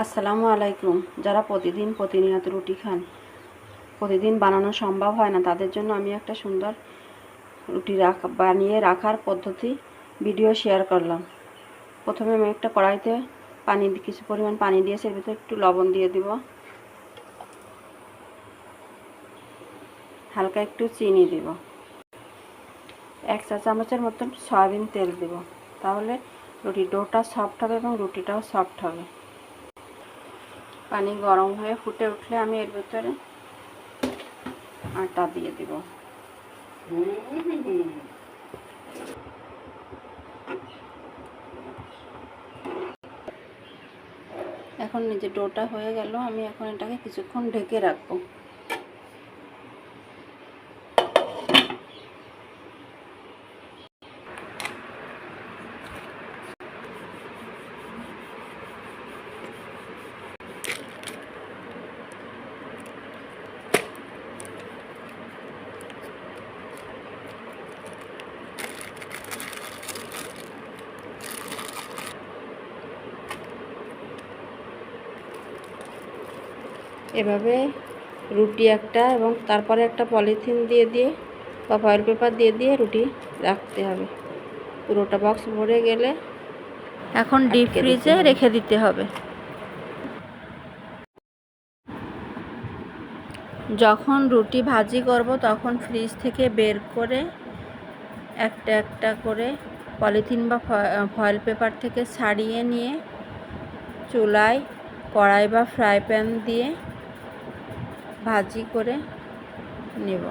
আসসালামু আলাইকুম। যারা প্রতিনিয়ত রুটি খান, প্রতিদিন বানানো সম্ভব হয় না, তাদের জন্য আমি একটা সুন্দর রুটি বানিয়ে রাখার পদ্ধতি ভিডিও শেয়ার করলাম। প্রথমে আমি একটা কড়াইতে কিছু পরিমাণ পানি দিয়েছি, এর ভিতরে একটু লবণ দিয়ে দিব, হালকা একটু চিনি দিব, 1 চা চামচের মতন সয়াবিন তেল দিব। তাহলে রুটির ডোটা সফট হবে এবং রুটিটাও সফট হবে। পানি গরম হয়ে ফুটে উঠলে আমি এর ভিতরে আটা দিয়ে দিব। এখন নিজে ডোটা হয়ে গেল, আমি এখন এটাকে কিছুক্ষণ ঢেকে রাখবো। এভাবে রুটি একটা এবং তারপরে একটা পলিথিন দিয়ে বা ফয়েল পেপার দিয়ে রুটি রাখতে হবে। পুরোটা বক্স ভরে গেলে এখন ডিপ ফ্রিজে রেখে দিতে হবে। যখন রুটি ভাজি করব তখন ফ্রিজ থেকে বের করে একটা একটা করে পলিথিন বা ফয়েল পেপার থেকে ছাড়িয়ে নিয়ে চুলায় কড়াই বা ফ্রাই প্যান দিয়ে ভাজি করে নেব।